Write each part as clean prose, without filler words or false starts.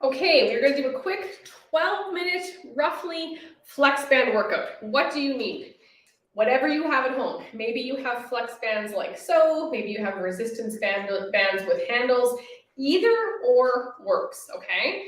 Okay, we're going to do a quick 12-minute, roughly, flex band workout. What do you need? Whatever you have at home. Maybe you have flex bands like so. Maybe you have resistance bands with handles. Either or works, okay?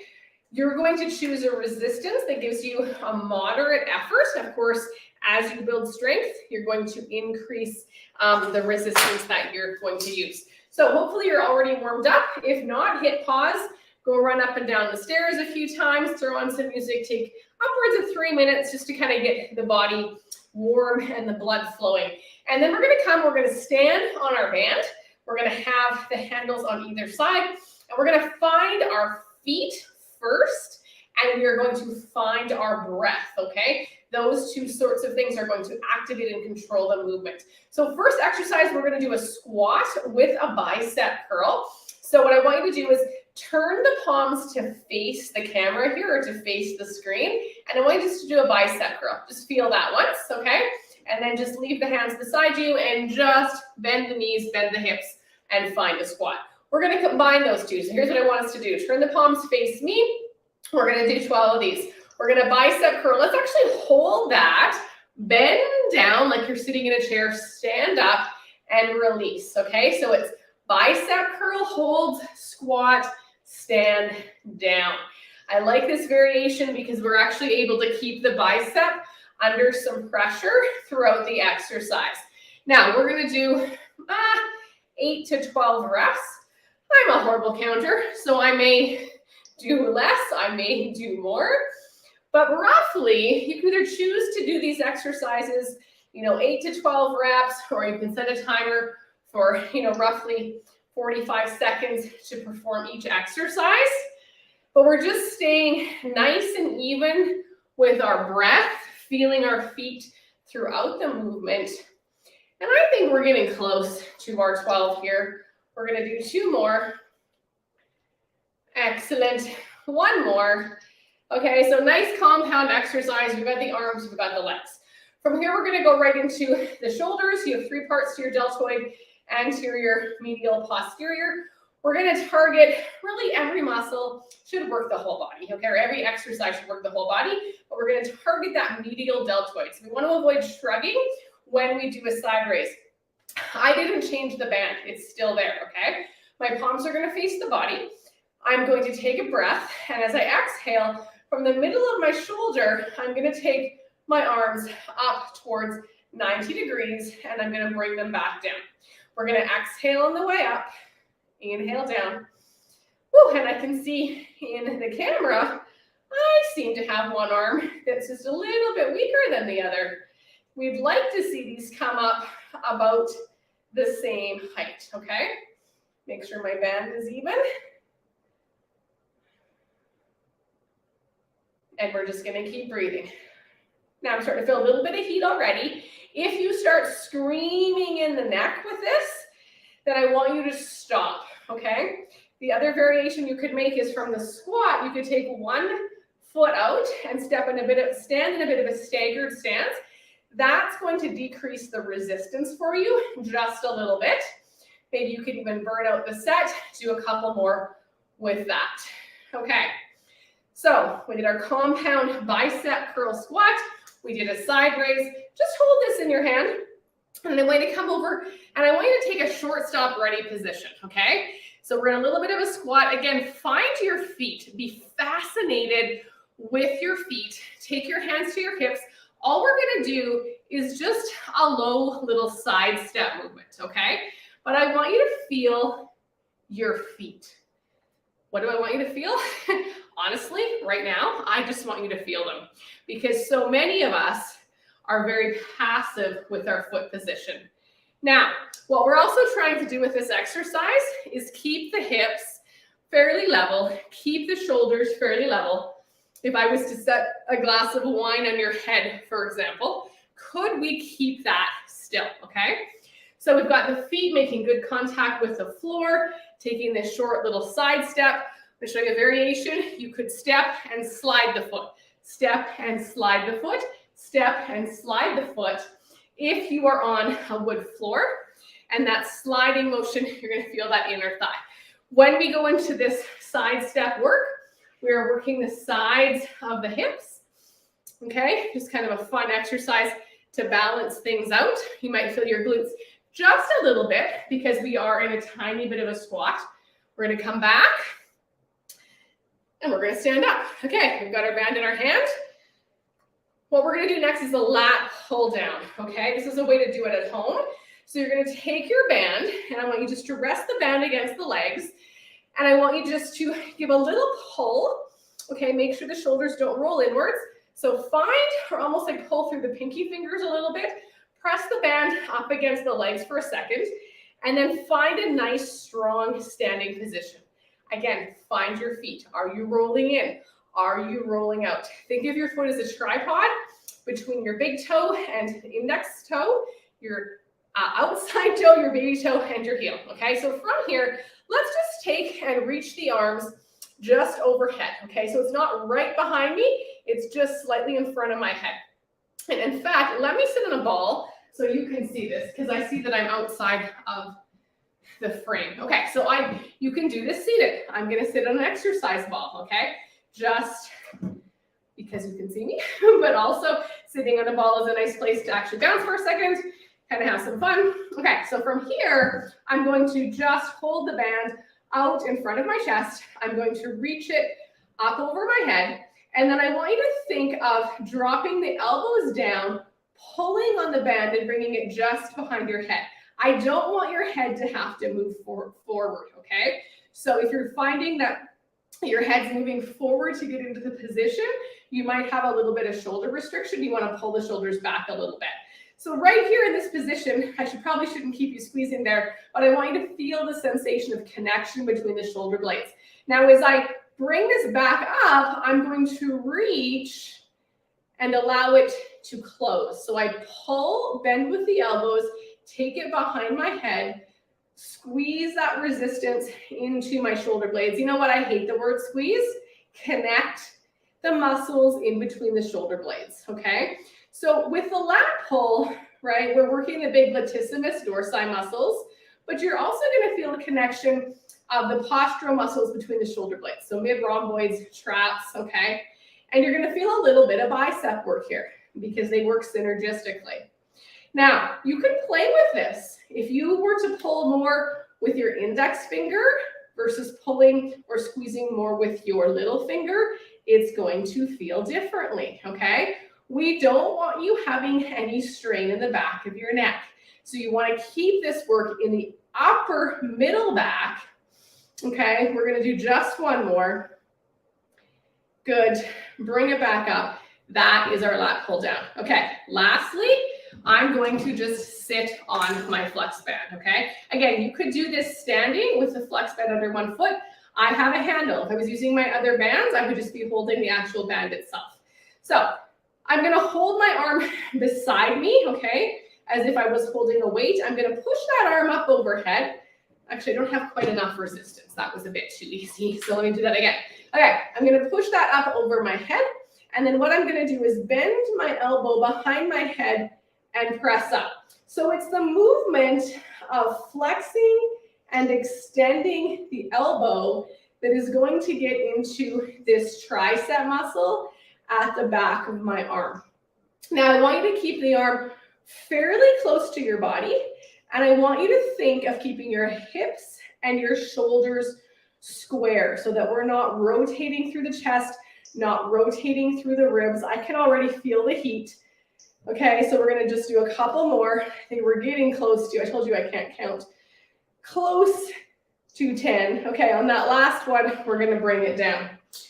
You're going to choose a resistance that gives you a moderate effort. Of course, as you build strength, you're going to increase the resistance that you're going to use. So hopefully you're already warmed up. If not, hit pause. Go run up and down the stairs a few times, throw on some music, take upwards of 3 minutes just to kind of get the body warm and the blood flowing. And then we're going to stand on our band. We're going to have the handles on either side, and we're going to find our feet first, and we are going to find our breath, okay? Those two sorts of things are going to activate and control the movement. So first exercise, we're going to do a squat with a bicep curl. So what I want you to do is turn the palms to face the camera here or to face the screen. And I want you just to do a bicep curl. Just feel that once, okay? And then just leave the hands beside you and just bend the knees, bend the hips, and find a squat. We're going to combine those two. So here's what I want us to do. Turn the palms face me. We're going to do 12 of these. We're going to bicep curl. Let's actually hold that. Bend down like you're sitting in a chair. Stand up and release, okay? So it's bicep curl, hold, squat, stand down. I like this variation because we're actually able to keep the bicep under some pressure throughout the exercise. Now we're going to do 8 to 12 reps. I'm a horrible counter, so I may do less, I may do more, but roughly you can either choose to do these exercises, 8 to 12 reps, or you can set a timer for, roughly 45 seconds to perform each exercise. But we're just staying nice and even with our breath, feeling our feet throughout the movement. And I think we're getting close to our 12 here. We're going to do 2 more. Excellent. 1 more. Okay, so nice compound exercise. We've got the arms, we've got the legs. From here, we're going to go right into the shoulders. You have 3 parts to your deltoid: anterior, medial, posterior. We're going to target really every muscle should work the whole body, okay? Or every exercise should work the whole body, but we're going to target that medial deltoid. So we want to avoid shrugging when we do a side raise. I didn't change the band. It's still there, okay? My palms are going to face the body. I'm going to take a breath, and as I exhale, from the middle of my shoulder, I'm going to take my arms up towards 90 degrees, and I'm going to bring them back down. We're going to exhale on the way up, inhale down. Woo, and I can see in the camera, I seem to have one arm that's just a little bit weaker than the other. We'd like to see these come up about the same height, okay? Make sure my band is even. And we're just going to keep breathing. Now I'm starting to feel a little bit of heat already. If you start screaming in the neck with this, then I want you to stop, okay? The other variation you could make is from the squat, you could take 1 foot out and stand in a bit of a staggered stance. That's going to decrease the resistance for you just a little bit. Maybe you could even burn out the set, do a couple more with that. Okay, so we did our compound bicep curl squat. We did a side raise. Just hold this in your hand, and I want you to come over, and I want you to take a short stop ready position, okay? So we're in a little bit of a squat. Again, find your feet. Be fascinated with your feet. Take your hands to your hips. All we're going to do is just a low little side step movement, okay? But I want you to feel your feet. What do I want you to feel? Honestly, right now, I just want you to feel them, because so many of us are very passive with our foot position. Now, what we're also trying to do with this exercise is keep the hips fairly level, keep the shoulders fairly level. If I was to set a glass of wine on your head, for example, could we keep that still, okay? So we've got the feet making good contact with the floor, taking this short little side step. I'm going to show you a variation. You could step and slide the foot, step and slide the foot, step and slide the foot. If you are on a wood floor, and that sliding motion, you're going to feel that inner thigh. When we go into this side step work, We are working the sides of the hips, okay? Just kind of a fun exercise to balance things out. You might feel your glutes just a little bit because we are in a tiny bit of a squat. We're gonna come back and we're gonna stand up. Okay, we've got our band in our hand. What we're gonna do next is a lat pull down, okay? This is a way to do it at home. So you're gonna take your band, and I want you just to rest the band against the legs, and I want you just to give a little pull, okay? Make sure the shoulders don't roll inwards. So find, or almost like pull through the pinky fingers a little bit, press the band up against the legs for a second, and then find a nice, strong standing position. Again, find your feet. Are you rolling in? Are you rolling out? Think of your foot as a tripod between your big toe and index toe, your outside toe, your baby toe, and your heel, okay? So from here, let's just take and reach the arms just overhead, okay? So it's not right behind me, it's just slightly in front of my head. And in fact, let me sit on a ball so you can see this, because I see that I'm outside of the frame. Okay, so you can do this seated. I'm gonna sit on an exercise ball, okay? Just because you can see me, but also sitting on a ball is a nice place to actually bounce for a second, kind of have some fun. Okay, so from here, I'm going to just hold the band out in front of my chest. I'm going to reach it up over my head. And then I want you to think of dropping the elbows down, pulling on the band and bringing it just behind your head. I don't want your head to have to move forward, okay? So if you're finding that your head's moving forward to get into the position, you might have a little bit of shoulder restriction. You want to pull the shoulders back a little bit. So right here in this position, I probably shouldn't keep you squeezing there, but I want you to feel the sensation of connection between the shoulder blades. Now, as I bring this back up, I'm going to reach and allow it to close. So I pull, bend with the elbows, take it behind my head, squeeze that resistance into my shoulder blades. You know what? I hate the word squeeze. Connect the muscles in between the shoulder blades, okay? So with the lat pull, right, we're working the big latissimus dorsi muscles, but you're also going to feel the connection of the postural muscles between the shoulder blades. So mid-rhomboids, traps, okay? And you're going to feel a little bit of bicep work here because they work synergistically. Now, you can play with this. If you were to pull more with your index finger versus pulling or squeezing more with your little finger, it's going to feel differently, okay? We don't want you having any strain in the back of your neck. So you want to keep this work in the upper middle back, okay? We're going to do just one more. Good. Bring it back up. That is our lat pull down. Okay, lastly, I'm going to just sit on my flex band, okay? Again, you could do this standing with the flex band under one foot. I have a handle. If I was using my other bands, I would just be holding the actual band itself. So I'm gonna hold my arm beside me, okay? As if I was holding a weight. I'm gonna push that arm up overhead. Actually, I don't have quite enough resistance. That was a bit too easy. So let me do that again. Okay, I'm gonna push that up over my head. And then what I'm gonna do is bend my elbow behind my head and press up. So it's the movement of flexing and extending the elbow that is going to get into this tricep muscle at the back of my arm. Now I want you to keep the arm fairly close to your body, and I want you to think of keeping your hips and your shoulders square so that we're not rotating through the chest, not rotating through the ribs. I can already feel the heat. Okay, so we're gonna just do a couple more. I think we're getting close to, I told you I can't count, close to 10. Okay, on that last one, we're gonna bring it down.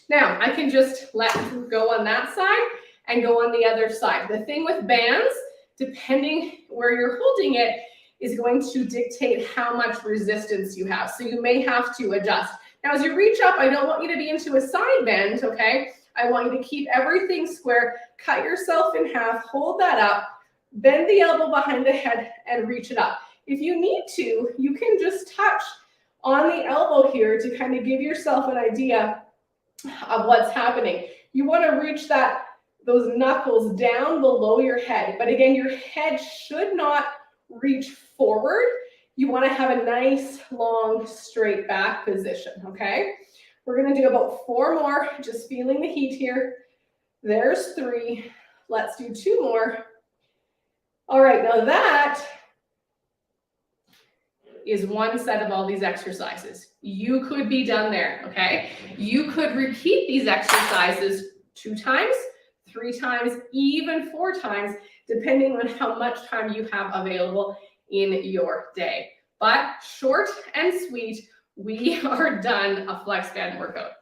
Now, I can just let go on that side and go on the other side. The thing with bands, depending where you're holding it, is going to dictate how much resistance you have. So you may have to adjust. Now, as you reach up, I don't want you to be into a side bend, okay? I want you to keep everything square, cut yourself in half, hold that up, bend the elbow behind the head and reach it up. If you need to, you can just touch on the elbow here to kind of give yourself an idea of what's happening. You want to reach those knuckles down below your head. But again, your head should not reach forward. You want to have a nice, long, straight back position, okay? We're gonna do about 4 more, just feeling the heat here. There's 3. Let's do 2 more. All right, now that is one set of all these exercises. You could be done there, okay? You could repeat these exercises 2 times, 3 times, even 4 times, depending on how much time you have available in your day. But short and sweet, we are done a Flexband workout.